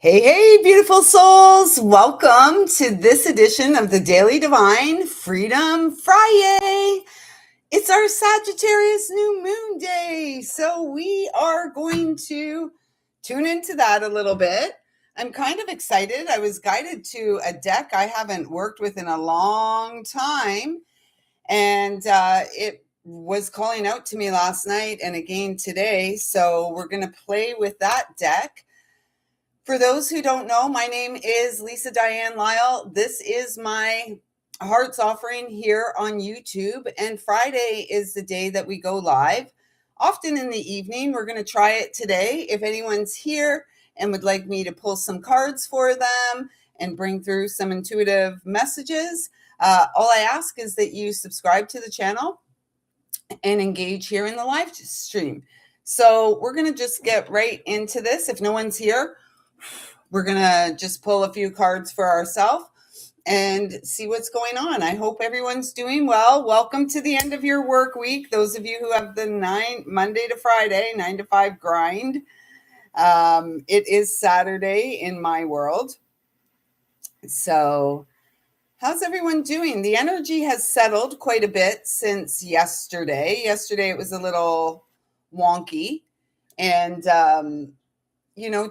Hey, hey, beautiful souls. Welcome to this edition of the Daily Divine Freedom Friday. It's our Sagittarius new moon day. So we are going to tune into that a little bit. I'm kind of excited. I was guided to a deck I haven't worked with in a long time. And it was calling out to me last night and again today. So we're going to play with that deck. For those who don't know, my name is Lisa Diane Lyle. This is my Hearts Offering here on YouTube, and Friday is the day that we go live, often in the evening. We're going to try it today. If anyone's here and would like me to pull some cards for them and bring through some intuitive messages, all I ask is that you subscribe to the channel and engage here in the live stream. So we're going to just get right into this. If no one's here, we're going to just pull a few cards for ourselves and see what's going on. I hope everyone's doing well. Welcome to the end of your work week. Those of you who have the Monday to Friday, 9 to 5 grind. It is Saturday in my world. So how's everyone doing? The energy has settled quite a bit since yesterday. Yesterday it was a little wonky. And,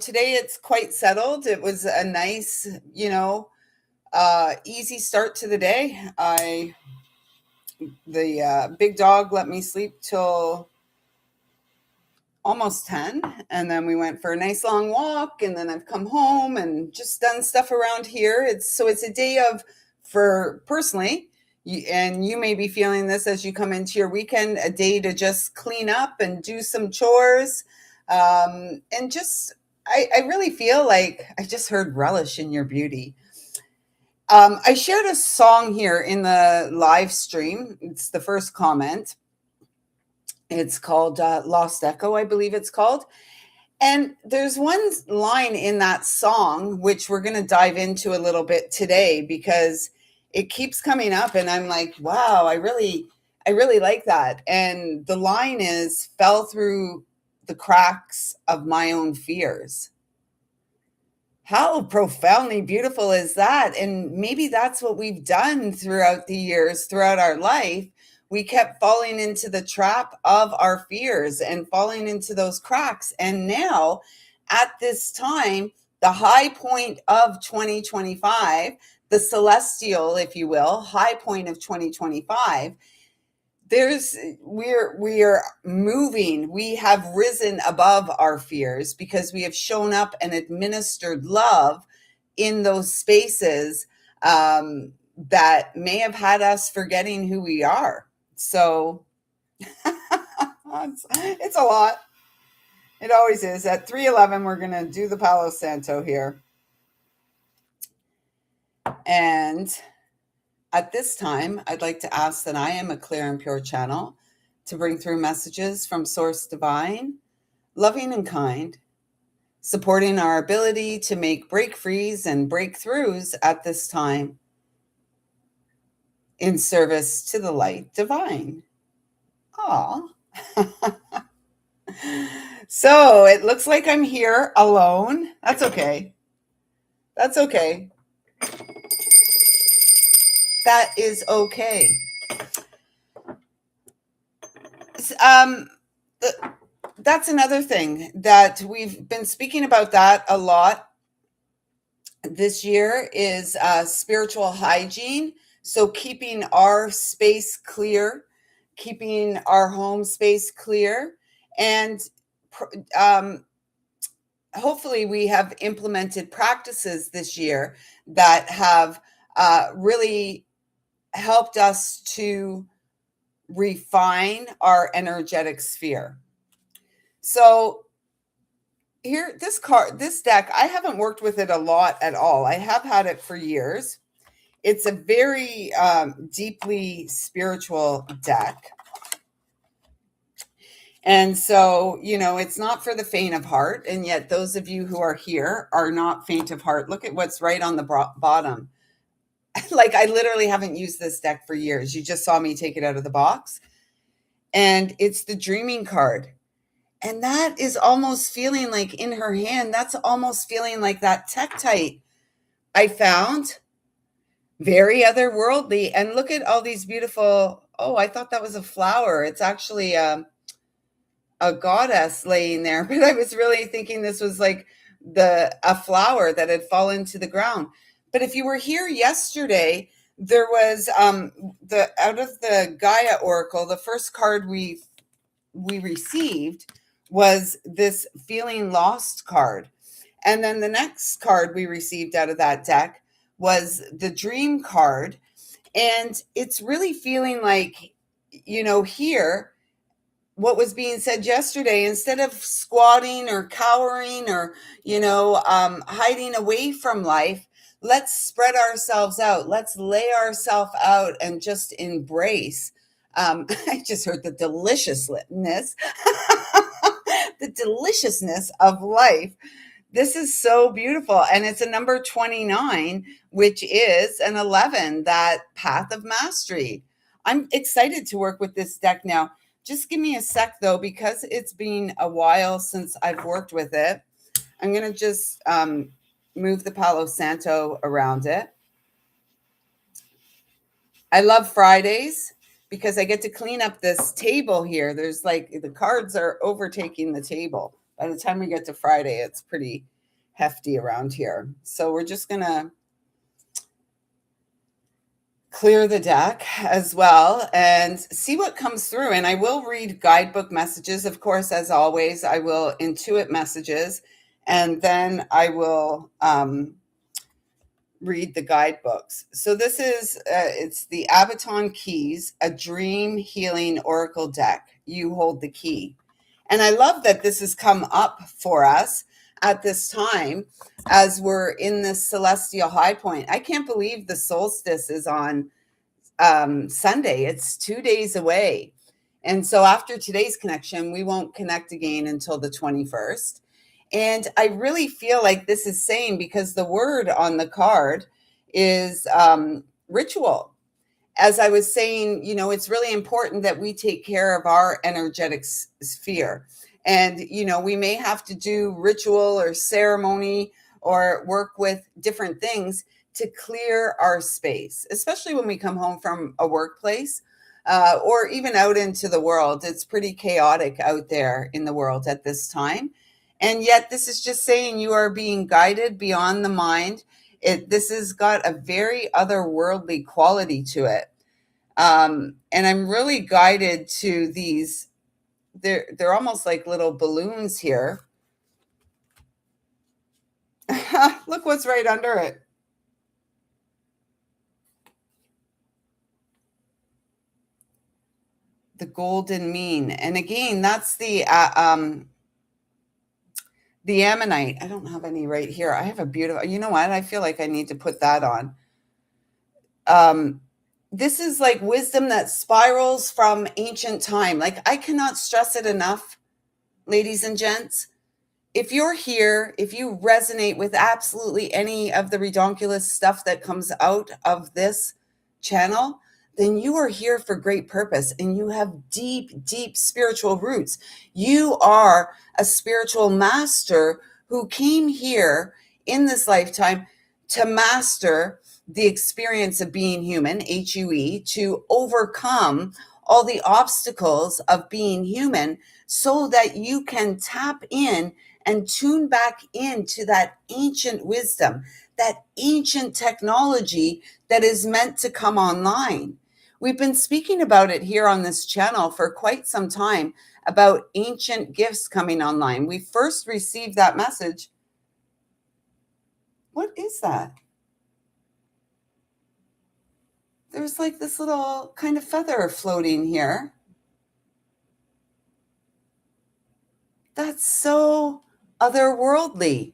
today it's quite settled. It was a nice, easy start to the day. The big dog let me sleep till almost 10, and then we went for a nice long walk, and then I've come home and just done stuff around here. It's a day for personally, and you may be feeling this as you come into your weekend, a day to just clean up and do some chores. And just, I really feel like I just heard relish in your beauty. I shared a song here in the live stream. It's the first comment. It's called Lost Echo, I believe it's called. And there's one line in that song, which we're going to dive into a little bit today, because it keeps coming up and I'm like, wow, I really like that. And the line is, fell through the cracks of my own fears. How profoundly beautiful is that? And maybe that's what we've done throughout the years, throughout our life. We kept falling into the trap of our fears and falling into those cracks. And now, at this time, the high point of 2025, the celestial, if you will, high point of 2025, we are moving. We have risen above our fears because we have shown up and administered love in those spaces that may have had us forgetting who we are. So it's a lot. It always is. At 3:11, we're going to do the Palo Santo here. And at this time, I'd like to ask that I am a clear and pure channel to bring through messages from Source Divine, loving and kind, supporting our ability to make break-frees and breakthroughs at this time in service to the light divine. Aw. So it looks like I'm here alone. That's okay. That's okay. That is okay. That's another thing that we've been speaking about that a lot this year is spiritual hygiene. So keeping our space clear, keeping our home space clear, and hopefully we have implemented practices this year that have really helped us to refine our energetic sphere. So here, this deck, I haven't worked with it a lot at all. I have had it for years. It's a very deeply spiritual deck. And so, it's not for the faint of heart. And yet those of you who are here are not faint of heart. Look at what's right on the bottom. Like, I literally haven't used this deck for years. You just saw me take it out of the box. And it's the dreaming card. And that is almost feeling like in her hand, that's almost feeling like that tektite I found. Very otherworldly. And look at all these beautiful, oh, I thought that was a flower. It's actually a goddess laying there, but I was really thinking this was like a flower that had fallen to the ground. But if you were here yesterday, there was the out of the Gaia Oracle, the first card we received was this feeling lost card. And then the next card we received out of that deck was the dream card. And it's really feeling like, here, what was being said yesterday, instead of squatting or cowering or, hiding away from life, let's spread ourselves out. Let's lay ourselves out and just embrace. I just heard the deliciousness, the deliciousness of life. This is so beautiful. And it's a number 29, which is an 11, that path of mastery. I'm excited to work with this deck now. Just give me a sec, though, because it's been a while since I've worked with it. I'm going to just move the Palo Santo around it. I love Fridays because I get to clean up this table here. There's like the cards are overtaking the table. By the time we get to Friday, it's pretty hefty around here. So we're just going to clear the deck as well and see what comes through. And I will read guidebook messages. Of course, as always, I will intuit messages, and then I will read the guidebooks. So this is, it's the Abaton Keys, a dream healing oracle deck. You hold the key. And I love that this has come up for us at this time as we're in this celestial high point. I can't believe the solstice is on Sunday. It's 2 days away. And so after today's connection, we won't connect again until the 21st. And I really feel like this is saying, because the word on the card is ritual. As I was saying, it's really important that we take care of our energetic sphere. And, we may have to do ritual or ceremony or work with different things to clear our space, especially when we come home from a workplace or even out into the world. It's pretty chaotic out there in the world at this time. And yet this is just saying you are being guided beyond the mind. This has got a very otherworldly quality to it. And I'm really guided to these. They're almost like little balloons here. Look what's right under it. The golden mean. And again, that's the ammonite. I don't have any right here. I have a beautiful, you know what? I feel like I need to put that on. This is like wisdom that spirals from ancient time. Like, I cannot stress it enough, ladies and gents. If you're here, if you resonate with absolutely any of the redonkulous stuff that comes out of this channel, then you are here for great purpose, and you have deep, deep spiritual roots. You are a spiritual master who came here in this lifetime to master the experience of being human, HUE, to overcome all the obstacles of being human so that you can tap in and tune back into that ancient wisdom, that ancient technology that is meant to come online. We've been speaking about it here on this channel for quite some time, about ancient gifts coming online. We first received that message. What is that? There's like this little kind of feather floating here. That's so otherworldly.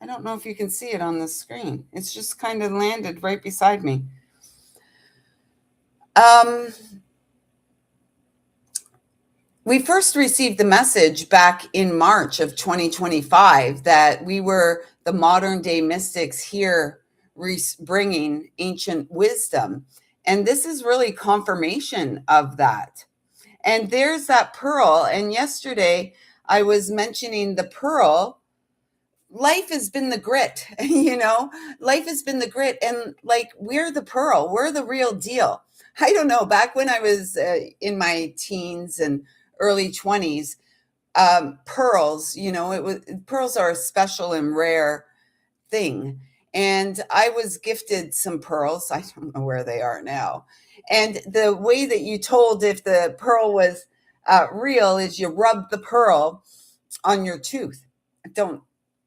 I don't know if you can see it on the screen. It's just kind of landed right beside me. We first received the message back in March of 2025 that we were the modern day mystics here bringing ancient wisdom. And this is really confirmation of that. And there's that pearl. And yesterday, I was mentioning the pearl. Life has been the grit, life has been the grit. And like, we're the pearl, we're the real deal. I don't know, back when I was in my teens and early 20s, pearls, pearls are a special and rare thing. And I was gifted some pearls. I don't know where they are now. And the way that you told if the pearl was real is you rub the pearl on your tooth. Don't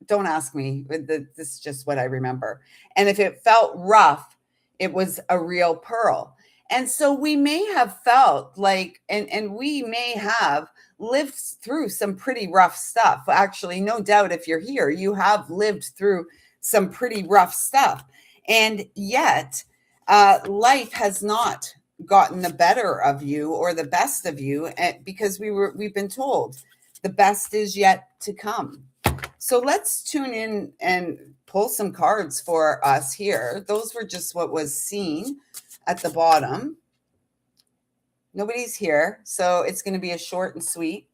don't ask me. This is just what I remember. And if it felt rough, it was a real pearl. And so we may have felt like, and we may have lived through some pretty rough stuff. Actually, no doubt, if you're here, you have lived through some pretty rough stuff. And yet, life has not gotten the better of you or the best of you, because we've been told the best is yet to come. So let's tune in and pull some cards for us here. Those were just what was seen at the bottom. Nobody's here, so it's going to be a short and sweet.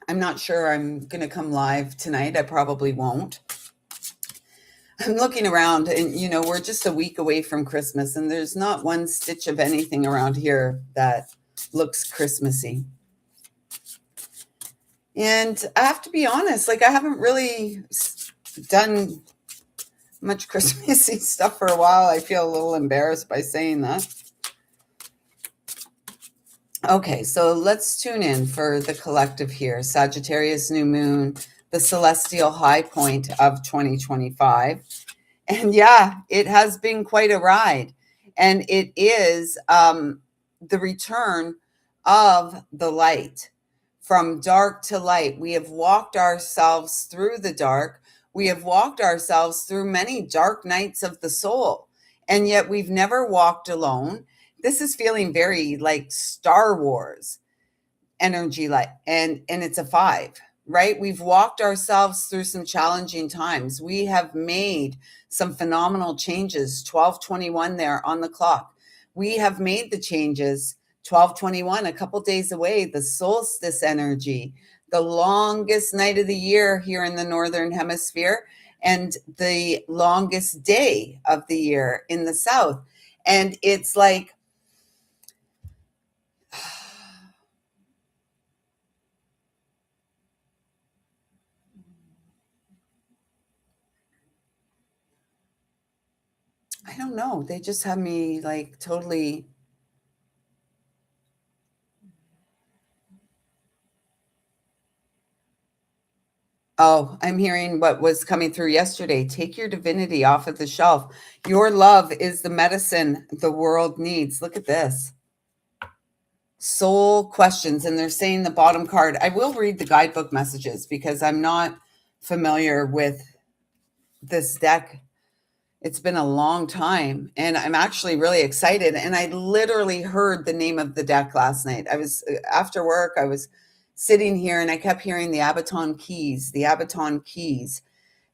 I'm not sure I'm going to come live tonight. I probably won't. I'm looking around, and we're just a week away from Christmas, and there's not one stitch of anything around here that looks Christmassy. And I have to be honest, like, I haven't really done much Christmassy stuff for a while. I feel a little embarrassed by saying that. Okay, so let's tune in for the collective here. Sagittarius new moon, the celestial high point of 2025. And yeah, it has been quite a ride. And it is the return of the light. From dark to light, we have walked ourselves through the dark. We have walked ourselves through many dark nights of the soul, and yet we've never walked alone. This is feeling very like Star Wars energy, like, and it's a 5, right? We've walked ourselves through some challenging times. We have made some phenomenal changes. 12:21 there on the clock. We have made the changes. 12:21, a couple days away, the solstice energy, the longest night of the year here in the Northern Hemisphere, and the longest day of the year in the South. And it's like, I don't know. They just have me like totally. Oh, I'm hearing what was coming through yesterday. Take your divinity off of the shelf. Your love is the medicine the world needs. Look at this. Soul questions. And they're saying the bottom card. I will read the guidebook messages because I'm not familiar with this deck. It's been a long time, and I'm actually really excited. And I literally heard the name of the deck last night. I was after work, I was sitting here and I kept hearing the Abaton Keys, the Abaton Keys.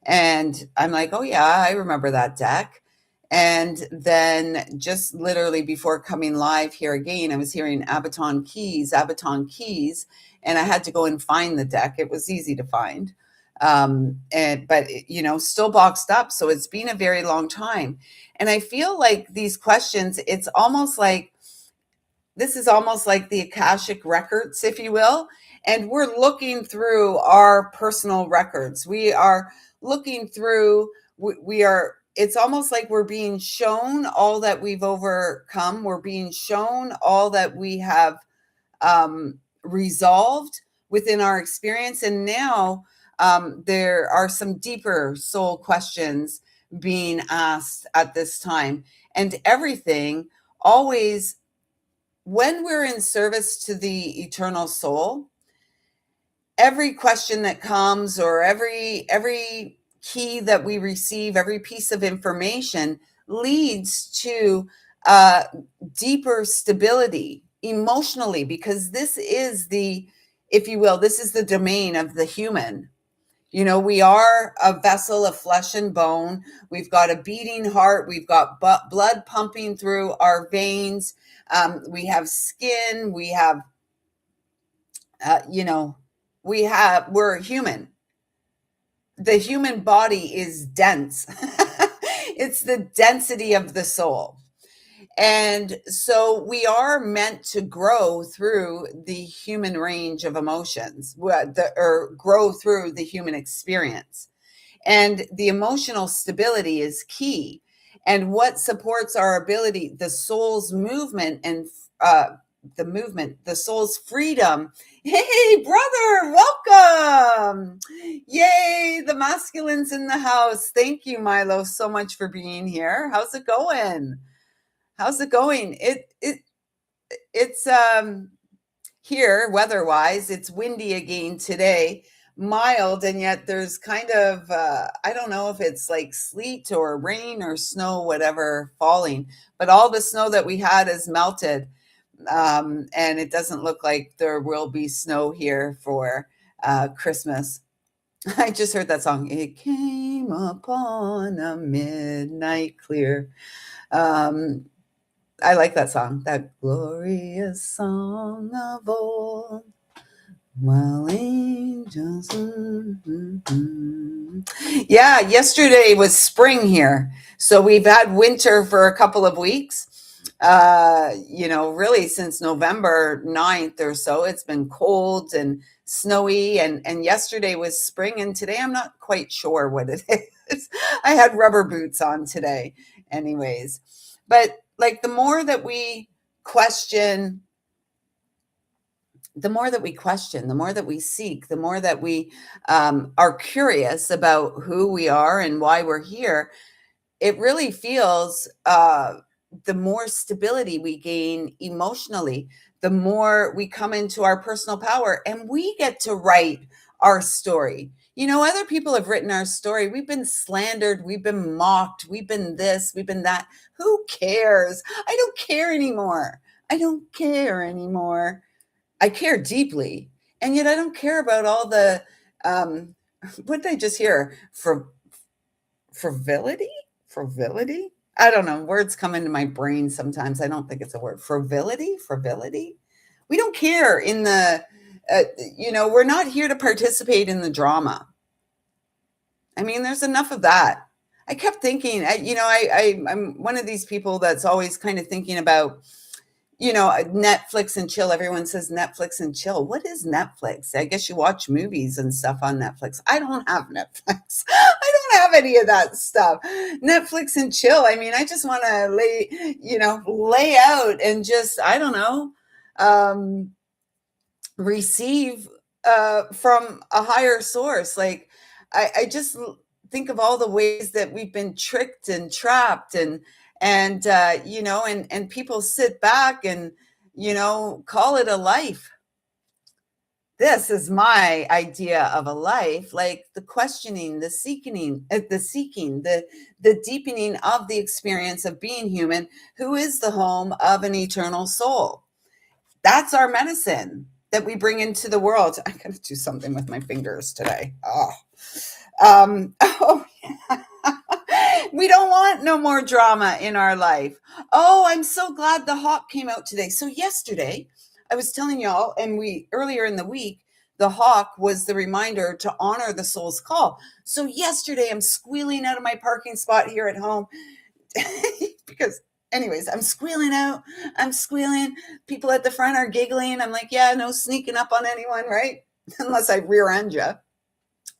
And I'm like, oh yeah, I remember that deck. And then just literally before coming live here again, I was hearing Abaton Keys, Abaton Keys, and I had to go and find the deck. It was easy to find. But still boxed up. So it's been a very long time. And I feel like these questions, it's almost like, this is almost like the Akashic records, if you will. And we're looking through our personal records. We are looking through, it's almost like we're being shown all that we've overcome. We're being shown all that we have resolved within our experience. And now there are some deeper soul questions being asked at this time. And everything always, when we're in service to the eternal soul, every question that comes, or every key that we receive, every piece of information leads to deeper stability emotionally, because this is the, if you will, this is the domain of the human. We are a vessel of flesh and bone. We've got a beating heart. We've got blood pumping through our veins. We have skin. We have You know, we're human. The human body is dense. It's the density of the soul. And so we are meant to grow through the human range of emotions, or grow through the human experience. And the emotional stability is key. And what supports our ability, the soul's movement and the soul's freedom. Hey, brother, welcome. Yay, the masculines in the house. Thank you, Milo, so much for being here. How's it going? How's it going? It's here weather-wise, it's windy again today, mild, and yet there's kind of I don't know if it's like sleet or rain or snow, whatever, falling, but all the snow that we had is melted. And it doesn't look like there will be snow here for Christmas. I just heard that song. It came upon a midnight clear. Um, I like that song. That glorious song of old. While angels. Yeah, yesterday was spring here. So we've had winter for a couple of weeks. Really since November 9th or so, it's been cold and snowy, and yesterday was spring, and today I'm not quite sure what it is. I had rubber boots on today anyways. But like question the more that we question, the more that we seek, the more that we are curious about who we are and why we're here, it really feels the more stability we gain emotionally, the more we come into our personal power and we get to write our story. Other people have written our story. We've been slandered, we've been mocked, we've been this, we've been that. Who cares? I don't care anymore. I don't care anymore. I care deeply, and yet I don't care about all the um, what did I just hear? Frivolity? Frivolity? I don't know. Words come into my brain sometimes. I don't think it's a word. Frivolity? Frivolity? We don't care in the, we're not here to participate in the drama. I mean, there's enough of that. I kept thinking, I'm one of these people that's always kind of thinking about, Netflix and chill. Everyone says Netflix and chill. What is Netflix? I guess you watch movies and stuff on Netflix. I don't have Netflix. I don't have any of that stuff. Netflix and chill. I mean, I just want to lay out and just, I don't know, um, receive from a higher source. Like, I just think of all the ways that we've been tricked and trapped, and people sit back and call it a life. This is my idea of a life, like the questioning, the deepening of the experience of being human, who is the home of an eternal soul. That's our medicine that we bring into the world. I gotta do something with my fingers today. Oh, we don't want no more drama in our life. Oh, I'm so glad the hawk came out today. So yesterday, I was telling y'all, and we earlier in the week, the hawk was the reminder to honor the soul's call. So yesterday, I'm squealing out of my parking spot here at home because, anyways, I'm squealing out. I'm squealing. People at the front are giggling. I'm like, yeah, no sneaking up on anyone, right? Unless I rear end you.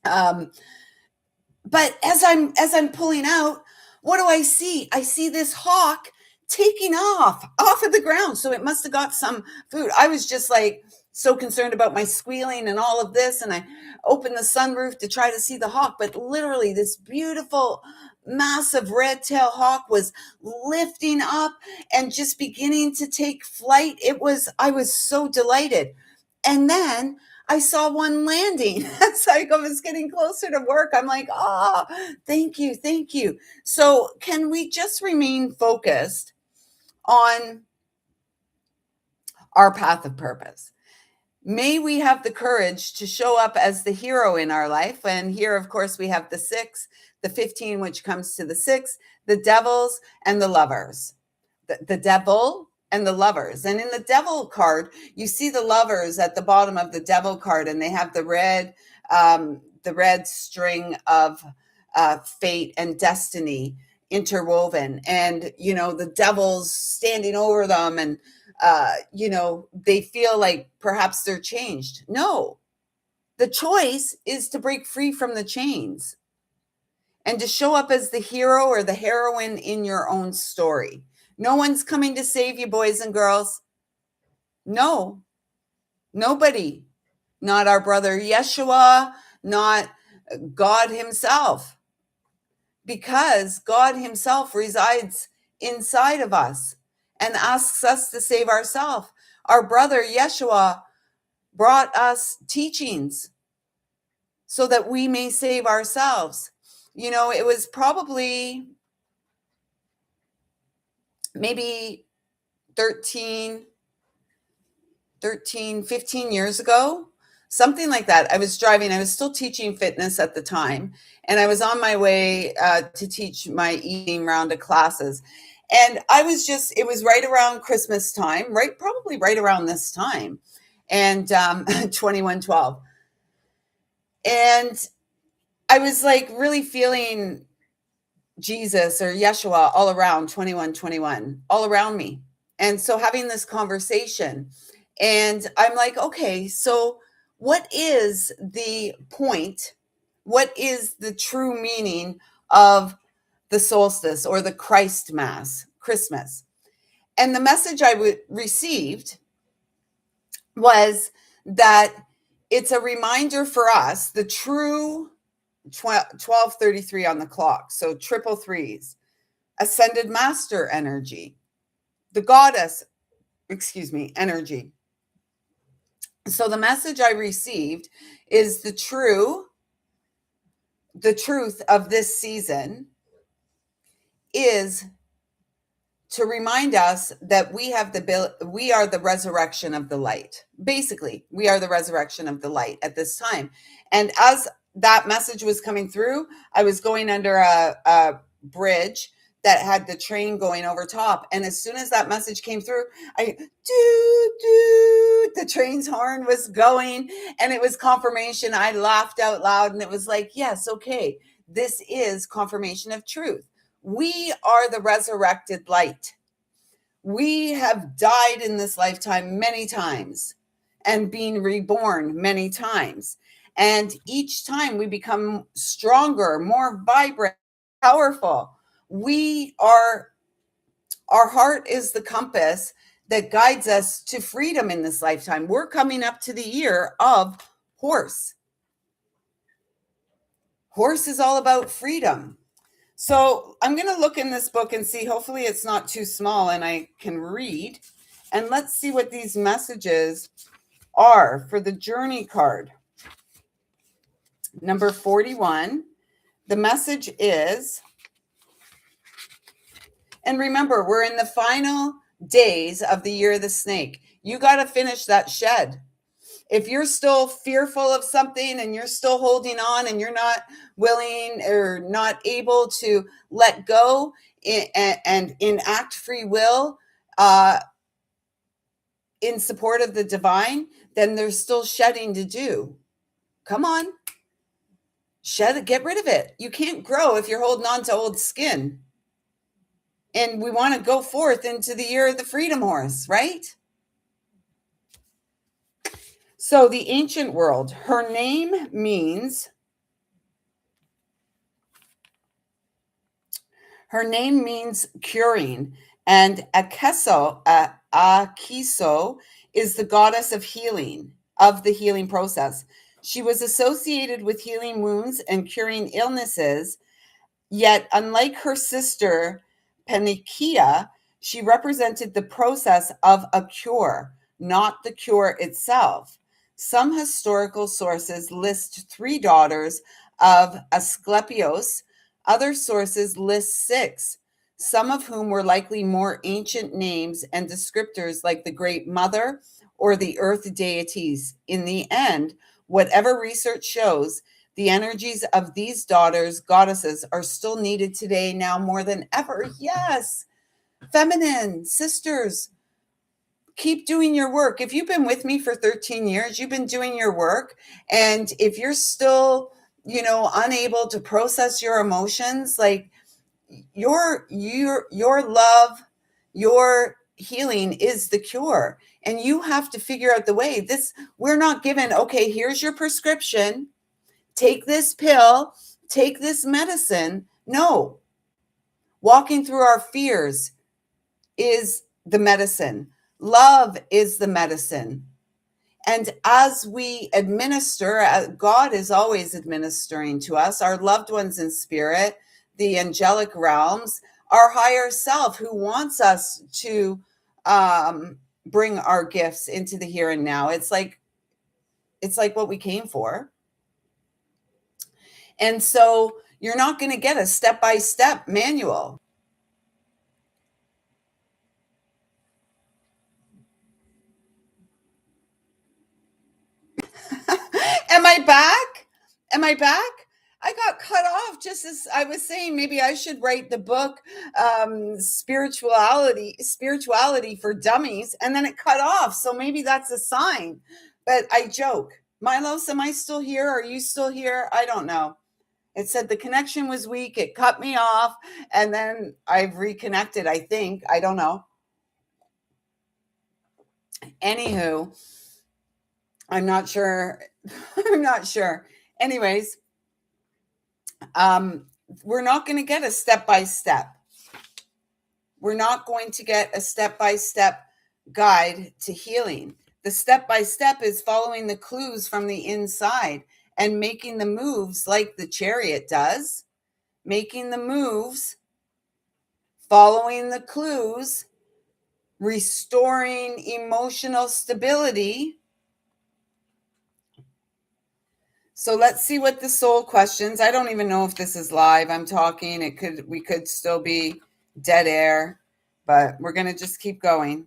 But as I'm pulling out, what do I see? I see this hawk taking off of the ground. So it must have got some food. I was just like so concerned about my squealing and all of this, and I opened the sunroof to try to see the hawk. But literally, this beautiful, massive red-tailed hawk was lifting up and just beginning to take flight. I was so delighted. And then I saw one landing. As I was getting closer to work, I'm like, thank you, thank you. So, can we just remain focused on our path of purpose? May we have the courage to show up as the hero in our life. And here, of course, we have the 6, the 15, which comes to the 6, the devils, and the lovers. The devil and the lovers. And in the devil card, you see the lovers at the bottom of the devil card, and they have the red string of fate and destiny interwoven, and the devil's standing over them, and they feel like perhaps they're changed. No, the choice is to break free from the chains and to show up as the hero or the heroine in your own story. No one's coming to save you, boys and girls. No, nobody. Not our brother Yeshua, not God himself. Because God himself resides inside of us and asks us to save ourselves. Our brother Yeshua brought us teachings so that we may save ourselves. It was probably maybe 13, 15 years ago, something like that. I was driving. I was still teaching fitness at the time, and I was on my way to teach my evening round of classes. And it was right around Christmas time, probably right around this time, and 2112. And I was like really feeling Jesus or Yeshua all around 2121, all around me. And so having this conversation, and I'm like, okay, so what is the point? What is the true meaning of the solstice or the Christ Mass, Christmas? And the message I received was that it's a reminder for us, the true 1233 on the clock, so triple threes, ascended master energy, the goddess, energy. So the message I received is the truth of this season is to remind us that we are the resurrection of the light. Basically, we are the resurrection of the light at this time. And as that message was coming through, I was going under a bridge that had the train going over top. And as soon as that message came through, the train's horn was going, and it was confirmation. I laughed out loud, and it was like, yes, okay, this is confirmation of truth. We are the resurrected light. We have died in this lifetime many times and been reborn many times. And each time we become stronger, more vibrant, powerful. Our heart is the compass that guides us to freedom in this lifetime. We're coming up to the year of horse. Horse is all about freedom. So I'm going to look in this book and see, hopefully it's not too small and I can read. And let's see what these messages are for the journey card. Number 41. The message is, and remember, we're in the final days of the year of the snake. You got to finish that shed. If you're still fearful of something and you're still holding on and you're not willing or not able to let go and enact free will in support of the divine, then there's still shedding to do. Come on. Shed it, get rid of it. You can't grow if you're holding on to old skin. And we want to go forth into the year of the freedom horse, right? So the ancient world, her name means curing, and Akiso is the goddess of healing, of the healing process. She was associated with healing wounds and curing illnesses, yet unlike her sister Panikia, she represented the process of a cure, not the cure itself. Some historical sources list 3 daughters of Asclepios. Other sources list 6, some of whom were likely more ancient names and descriptors like the Great Mother or the earth deities. In the end, whatever research shows, the energies of these goddesses, are still needed today, now more than ever. Yes, feminine sisters, keep doing your work. If you've been with me for 13 years, you've been doing your work. And if you're still, unable to process your emotions, like your love, your healing is the cure. And you have to figure out the way. We're not given, okay, here's your prescription. Take this pill, take this medicine. No. Walking through our fears is the medicine. Love is the medicine. And as we administer, God is always administering to us, our loved ones in spirit, the angelic realms, our higher self who wants us to bring our gifts into the here and now. It's like what we came for. And so you're not going to get a step-by-step manual. Am I back? Am I back? I got cut off just as I was saying. Maybe I should write the book, spirituality for dummies, and then it cut off. So maybe that's a sign. But I joke. Milos, am I still here? Are you still here? I don't know. It said the connection was weak. It cut me off, and then I've reconnected, I think. I don't know. Anywho, I'm not sure. I'm not sure. Anyways, we're not going to get a step-by-step. We're not going to get a step-by-step guide to healing. The step-by-step is following the clues from the inside and making the moves like the chariot does, making the moves, following the clues, restoring emotional stability. So let's see what the soul questions. I don't even know if this is live. I'm talking. We could still be dead air, but we're going to just keep going.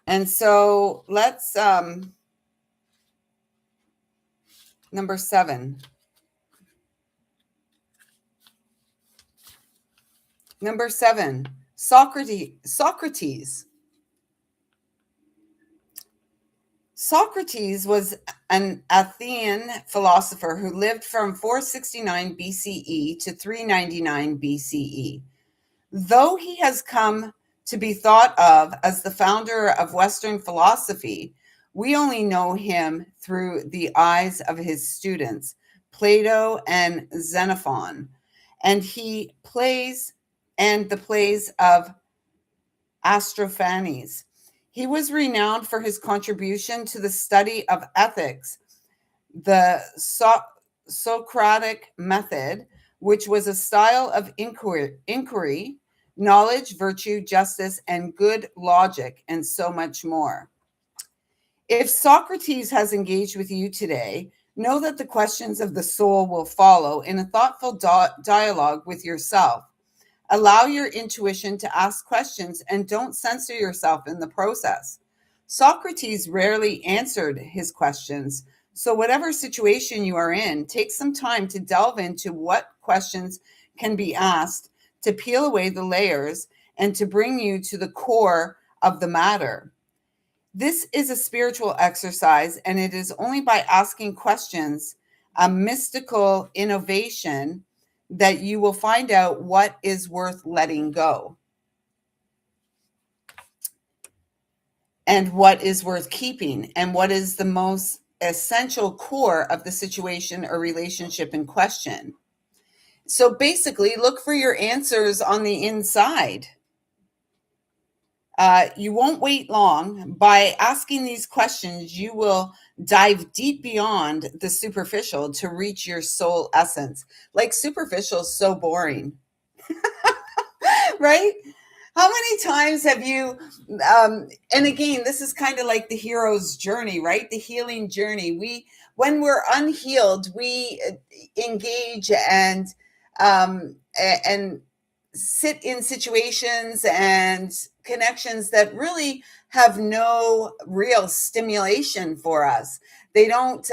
And so let's number 7. Number 7, Socrates. Socrates was an Athenian philosopher who lived from 469 BCE to 399 BCE. Though he has come to be thought of as the founder of Western philosophy, we only know him through the eyes of his students, Plato and Xenophon, and the plays of Aristophanes. He was renowned for his contribution to the study of ethics, the Socratic method, which was a style of inquiry, knowledge, virtue, justice, and good logic, and so much more. If Socrates has engaged with you today, know that the questions of the soul will follow in a thoughtful dialogue with yourself. Allow your intuition to ask questions and don't censor yourself in the process. Socrates rarely answered his questions, so whatever situation you are in, take some time to delve into what questions can be asked to peel away the layers and to bring you to the core of the matter. This is a spiritual exercise, and it is only by asking questions, a mystical innovation, that you will find out what is worth letting go and what is worth keeping and what is the most essential core of the situation or relationship in question. So basically, look for your answers on the inside. You won't wait long. By asking these questions, you will dive deep beyond the superficial to reach your soul essence. Like, superficial is so boring, right? How many times have you, and again, this is kind of like the hero's journey, right? The healing journey. When we're unhealed, we engage and sit in situations and connections that really have no real stimulation for us. They don't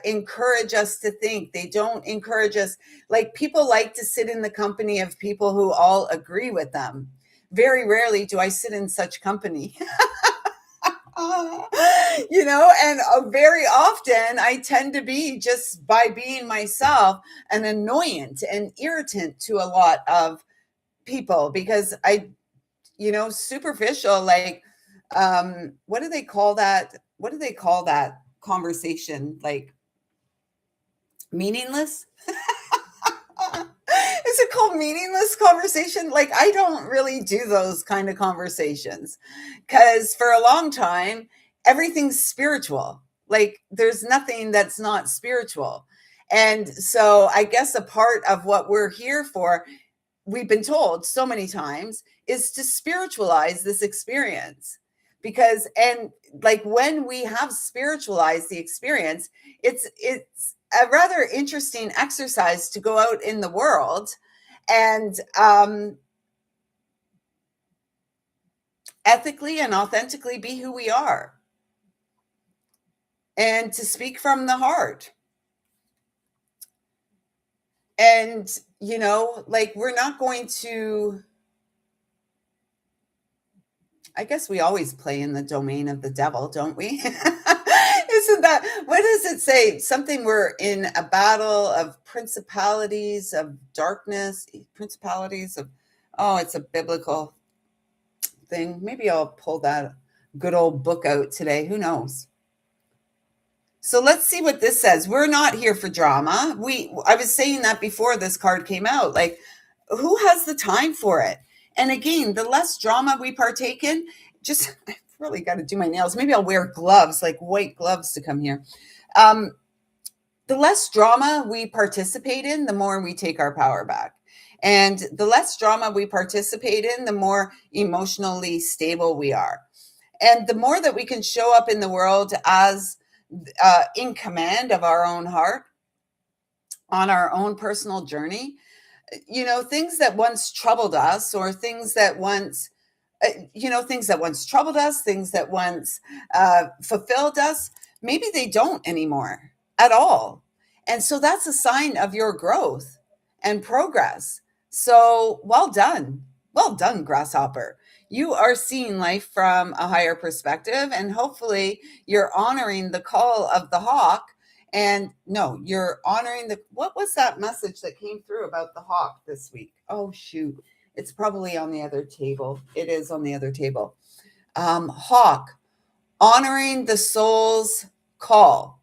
encourage us to think. They don't encourage us. Like, people like to sit in the company of people who all agree with them. very rarely do I sit in such company. And very often I tend to be, just by being myself, an annoyant and irritant to a lot of people, because superficial, like, what do they call that? What do they call that conversation? Like, meaningless? Is it called meaningless conversation? Like, I don't really do those kind of conversations, because for a long time, everything's spiritual. Like, there's nothing that's not spiritual. And so I guess a part of what we're here for, we've been told so many times, is to spiritualize this experience. Because, and like, when we have spiritualized the experience, it's a rather interesting exercise to go out in the world and ethically and authentically be who we are, and to speak from the heart. And like, we're not going to, I guess we always play in the domain of the devil, don't we? Isn't that, what does it say? Something, we're in a battle of principalities of darkness, principalities of, oh, it's a biblical thing. Maybe I'll pull that good old book out today. Who knows? So let's see what this says. We're not here for drama. I was saying that before this card came out. Like, who has the time for it? And again, the less drama we partake in, just, I've really got to do my nails. Maybe I'll wear gloves, like white gloves, to come here. The less drama we participate in, the more we take our power back. And the less drama we participate in, the more emotionally stable we are. And the more that we can show up in the world as in command of our own heart, on our own personal journey, things that once troubled us, or things that once, troubled us, things that once fulfilled us, maybe they don't anymore at all. And so that's a sign of your growth and progress. So well done. Well done, grasshopper. You are seeing life from a higher perspective, and hopefully you're honoring the call of the hawk. And no, you're honoring what was that message that came through about the hawk this week? Oh, shoot. It's probably on the other table. It is on the other table. Hawk, honoring the soul's call.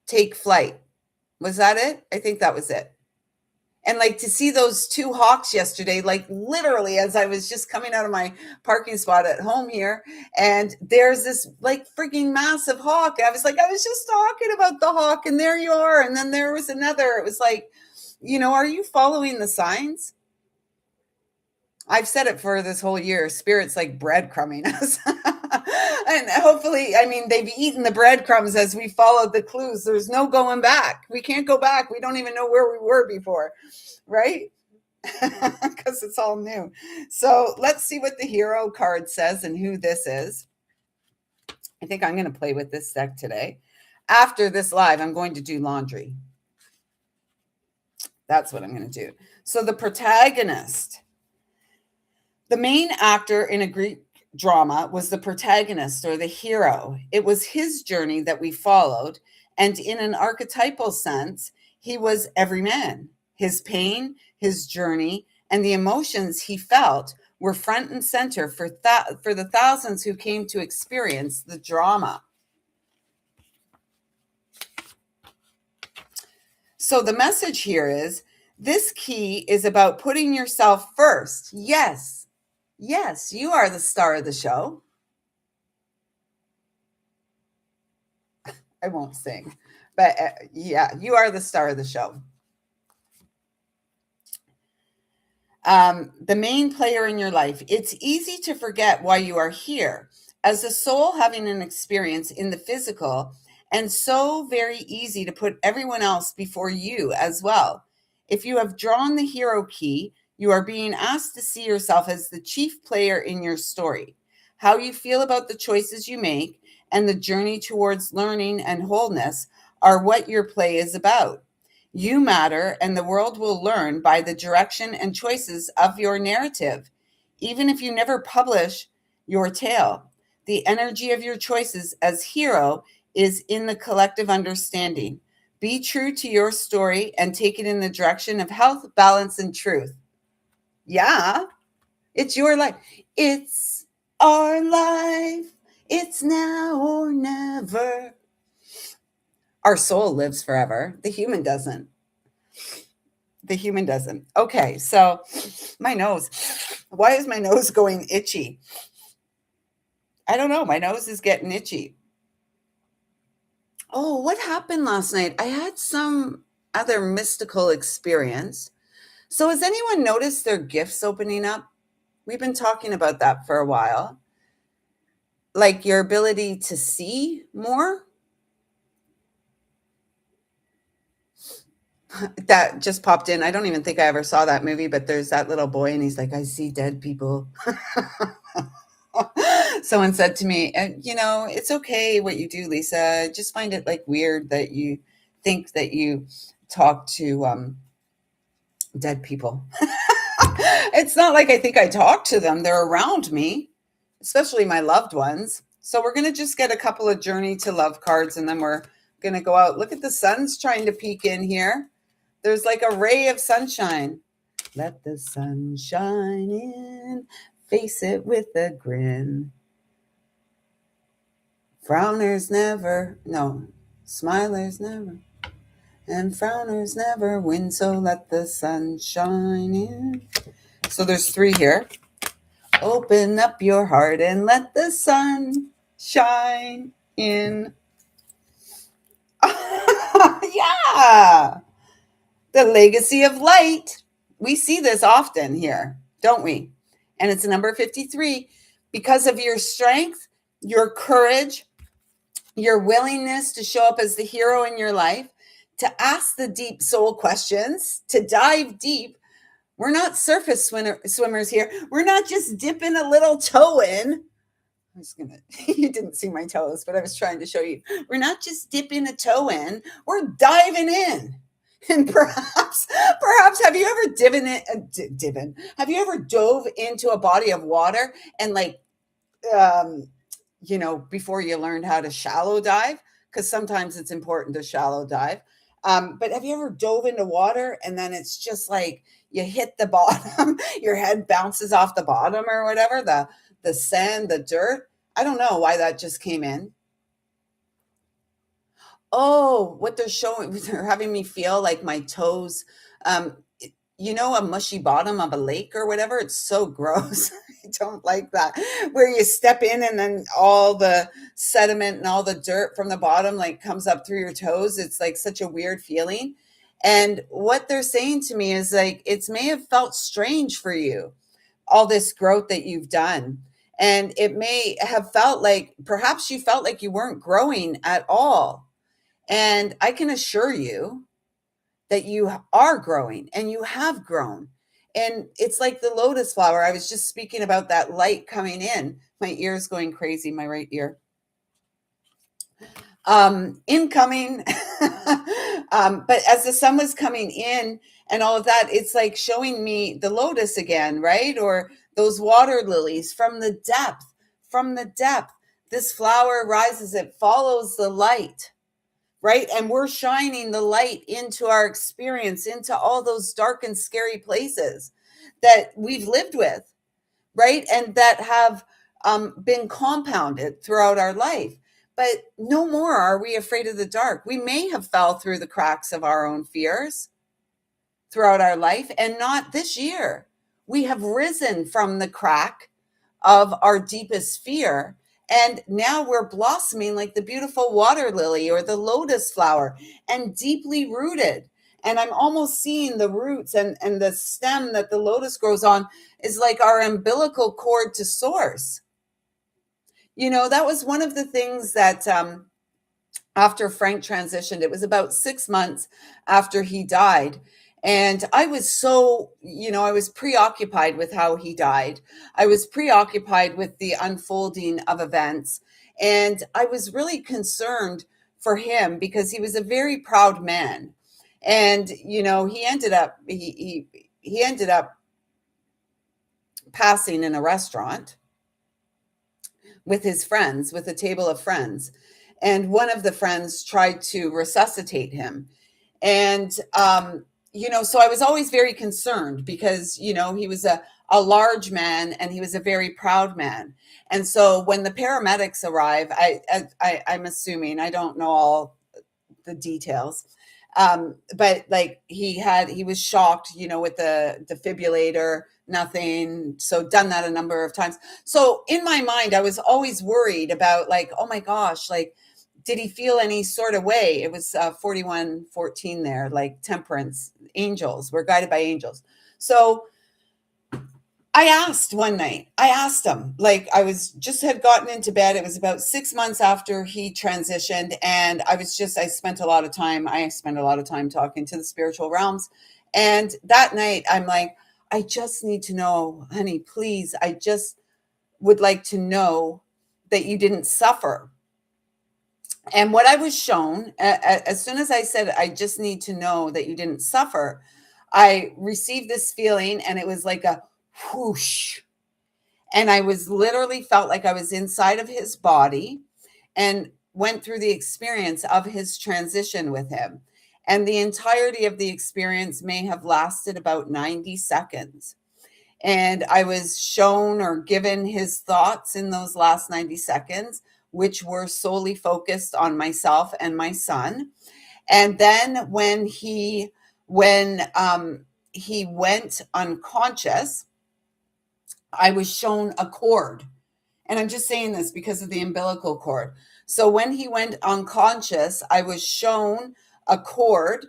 Take flight. Was that it? I think that was it. And like, to see those two hawks yesterday, like literally as I was just coming out of my parking spot at home here, and there's this like freaking massive hawk. I was just talking about the hawk, and there you are. And then there was another. It was like, are you following the signs? I've said it for this whole year. Spirit's like breadcrumbing us. And hopefully, they've eaten the breadcrumbs as we followed the clues. There's no going back. We can't go back. We don't even know where we were before, right? Because it's all new. So let's see what the hero card says and who this is. I think I'm going to play with this deck today. After this live, I'm going to do laundry. That's what I'm going to do. So the protagonist, the main actor in a Greek drama, was the protagonist, or the hero. It was his journey that we followed, and in an archetypal sense, he was every man. His pain, his journey, and the emotions he felt were front and center for the thousands who came to experience the drama. So the message here is, this key is about putting yourself first. Yes, you are the star of the show. I won't sing, but yeah, you are the star of the show. The main player in your life. It's easy to forget why you are here, as a soul having an experience in the physical, and so very easy to put everyone else before you as well. If you have drawn the hero key, you are being asked to see yourself as the chief player in your story. How you feel about the choices you make and the journey towards learning and wholeness are what your play is about. You matter, and the world will learn by the direction and choices of your narrative. even if you never publish your tale. The energy of your choices as hero is in the collective understanding. Be true to your story and take it in the direction of health, balance, and truth. Yeah, it's your life. It's our life. It's now or never. Our soul lives forever. The human doesn't. The human doesn't. Okay, so my nose. Why is my nose going itchy? I don't know. My nose is getting itchy. Oh, what happened last night? I had some other mystical experience. So, has anyone noticed their gifts opening up? We've been talking about that for a while. Like your ability to see more. That just popped in. I don't even think I ever saw that movie, but there's that little boy, and he's like, I see dead people. Someone said to me, it's okay what you do, Lisa. I just find it like weird that you think that you talk to dead people. It's not like I think I talk to them. They're around me, especially my loved ones. So we're going to just get a couple of Journey to Love cards, and then we're going to go out. Look at the sun's trying to peek in here. There's like a ray of sunshine. Let the sun shine in, face it with a grin. Frowners never, no, smilers never, and frowners never win, so let the sun shine in. So there's 3 here. Open up your heart and let the sun shine in. Yeah. The legacy of light. We see this often here, don't we? And it's number 53. Because of your strength, your courage, your willingness to show up as the hero in your life, to ask the deep soul questions, to dive deep. We're not surface swimmers here. We're not just dipping a little toe in. You didn't see my toes, but I was trying to show you. We're not just dipping a toe in, we're diving in. And perhaps, have you ever have you ever dove into a body of water and um, before you learned how to shallow dive? Because sometimes it's important to shallow dive. But have you ever dove into water and then it's just like you hit the bottom, your head bounces off the bottom or whatever, the sand, the dirt? I don't know why that just came in. Oh, what they're showing, they're having me feel like my toes, um, a mushy bottom of a lake or whatever. It's so gross. I don't like that. Where you step in and then all the sediment and all the dirt from the bottom like comes up through your toes. It's like such a weird feeling. And what they're saying to me is like, it's may have felt strange for you, all this growth that you've done. And it may have felt like perhaps you felt like you weren't growing at all. And I can assure you that you are growing and you have grown. And it's like the lotus flower. I was just speaking about that light coming in. My ear's going crazy, my right ear. Incoming. But as the sun was coming in and all of that, it's like showing me the lotus again, right? Or those water lilies from the depth. From the depth. This flower rises, it follows the light, right? And we're shining the light into our experience, into all those dark and scary places that we've lived with, right? And that have been compounded throughout our life. But no more are we afraid of the dark. We may have fell through the cracks of our own fears throughout our life, and not this year. We have risen from the crack of our deepest fear. And now we're blossoming like the beautiful water lily or the lotus flower and deeply rooted. And I'm almost seeing the roots and the stem that the lotus grows on is like our umbilical cord to source. That was one of the things that after Frank transitioned, it was about 6 months after he died. And I was I was preoccupied with how he died. I was preoccupied with the unfolding of events. And I was really concerned for him because he was a very proud man. And, he ended up passing in a restaurant with his friends, with a table of friends. And one of the friends tried to resuscitate him. And, so I was always very concerned because, he was a large man and he was a very proud man. And so when the paramedics arrive, I'm assuming, I don't know all the details. But like he was shocked, with the defibrillator, nothing. So done that a number of times. So in my mind, I was always worried about like, oh my gosh, like, did he feel any sort of way? It was 41:14 there, like temperance, angels, we're guided by angels. So I asked one night, I asked him, like I was just had gotten into bed. It was about 6 months after he transitioned. And I spent a lot of time talking to the spiritual realms. And that night I'm like, I just need to know, honey, please, I just would like to know that you didn't suffer. And what I was shown, as soon as I said, I just need to know that you didn't suffer, I received this feeling and it was like a whoosh. And I was literally felt like I was inside of his body and went through the experience of his transition with him. And the entirety of the experience may have lasted about 90 seconds. And I was shown or given his thoughts in those last 90 seconds, which were solely focused on myself and my son. And then when he went unconscious, I was shown a cord. And I'm just saying this because of the umbilical cord. So when he went unconscious, I was shown a cord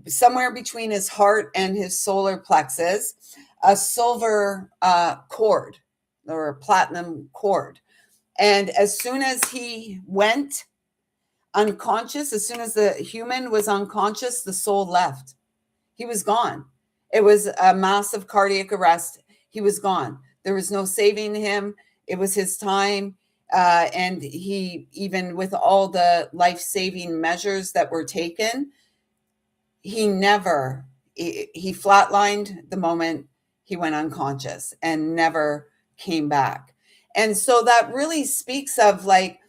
somewhere between his heart and his solar plexus, a silver cord or a platinum cord. And as soon as he went unconscious, as soon as the human was unconscious, the soul left. He was gone. It was a massive cardiac arrest. He was gone. There was no saving him. It was his time. And he, even with all the life-saving measures that were taken, he flatlined the moment he went unconscious and never came back. And so that really speaks of like,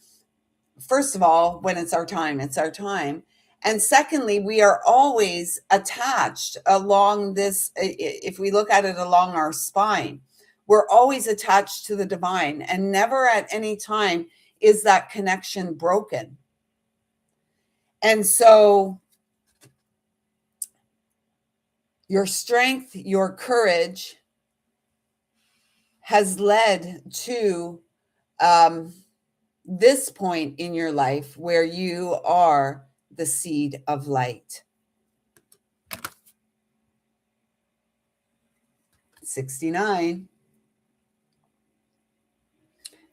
first of all, when it's our time, it's our time. And secondly, we are always attached along this, if we look at it along our spine, we're always attached to the divine, and never at any time is that connection broken. And so your strength, your courage has led to this point in your life where you are the seed of light. 69,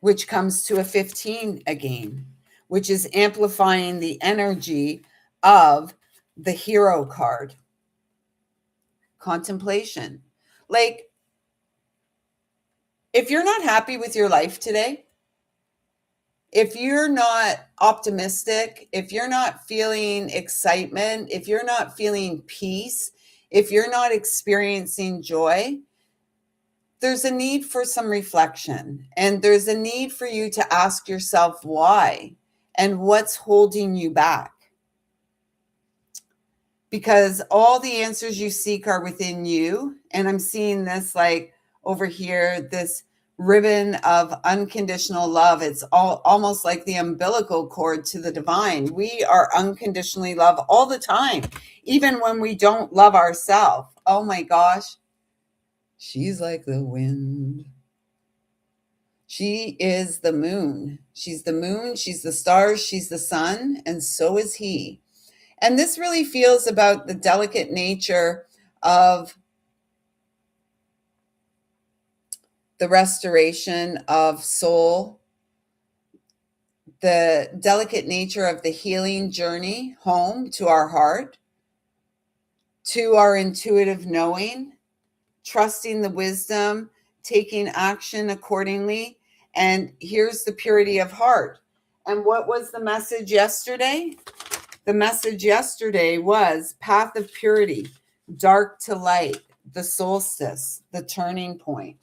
which comes to a 15 again, which is amplifying the energy of the hero card. Contemplation. Like, if you're not happy with your life today, if you're not optimistic, if you're not feeling excitement, if you're not feeling peace, if you're not experiencing joy, there's a need for some reflection. And there's a need for you to ask yourself why and what's holding you back. Because all the answers you seek are within you. And I'm seeing this like over here, this ribbon of unconditional love. It's almost like the umbilical cord to the divine. We are unconditionally loved all the time, even when we don't love ourselves. Oh my gosh. She's like the wind. She is the moon. She's the moon. She's the stars. She's the sun. And so is he. And this really feels about the delicate nature of the restoration of soul, the delicate nature of the healing journey home to our heart, to our intuitive knowing, trusting the wisdom, taking action accordingly. And here's the purity of heart. And what was the message yesterday? The message yesterday was path of purity, dark to light, the solstice, the turning point.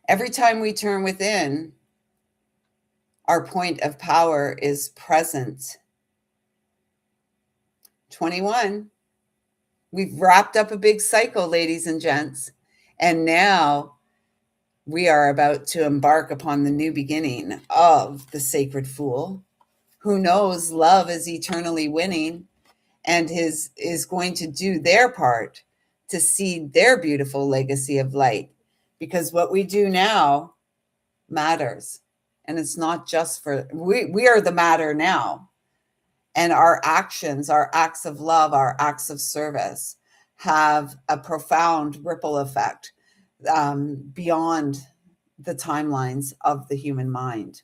Every time we turn within, our point of power is present. 21. We've wrapped up a big cycle, ladies and gents. And now we are about to embark upon the new beginning of the sacred fool, who knows love is eternally winning and is going to do their part to seed their beautiful legacy of light. Because what we do now matters. And it's not just for, we are the matter now. And our actions, our acts of love, our acts of service have a profound ripple effect beyond the timelines of the human mind.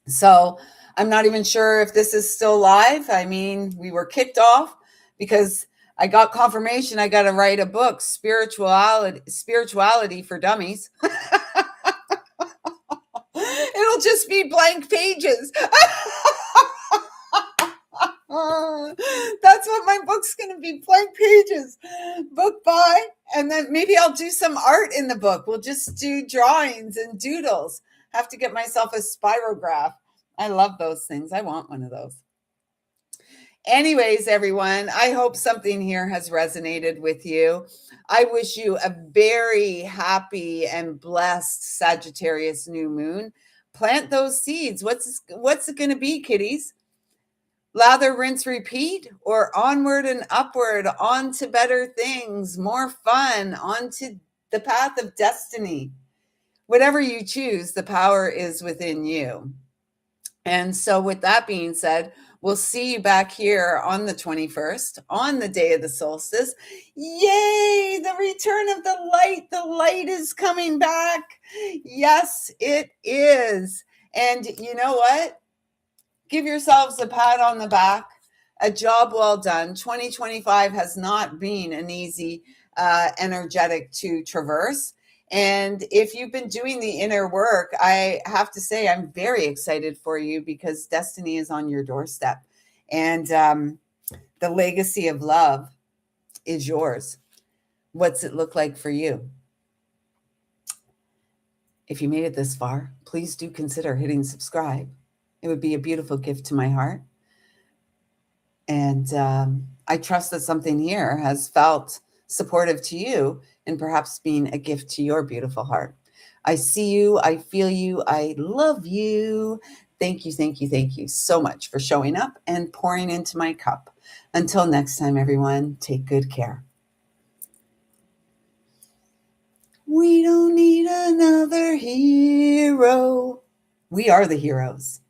So I'm not even sure if this is still live. I mean, we were kicked off because I got confirmation I got to write a book, Spirituality for Dummies. It'll just be blank pages. That's what my book's going to be, blank pages. Book by, and then maybe I'll do some art in the book. We'll just do drawings and doodles. Have to get myself a spirograph. I love those things. I want one of those. Anyways, everyone, I hope something here has resonated with you. I wish you a very happy and blessed Sagittarius new moon. Plant those seeds. What's it going to be, kiddies? Lather, rinse, repeat, or onward and upward, on to better things, more fun, onto the path of destiny. Whatever you choose, the power is within you. And so with that being said, we'll see you back here on the 21st, on the day of the solstice. Yay, the return of the light. The light is coming back. Yes, it is. And you know what? Give yourselves a pat on the back, a job well done. 2025 has not been an easy, energetic to traverse. And if you've been doing the inner work, I have to say I'm very excited for you because destiny is on your doorstep. And the legacy of love is yours. What's it look like for you? If you made it this far, please do consider hitting subscribe. It would be a beautiful gift to my heart. And I trust that something here has felt supportive to you and perhaps being a gift to your beautiful heart. I see you. I feel you. I love you. Thank you, thank you, thank you so much for showing up and pouring into my cup. Until next time, everyone, take good care. We don't need another hero. We are the heroes.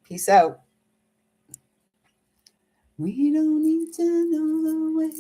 Peace out. We don't need to know the way.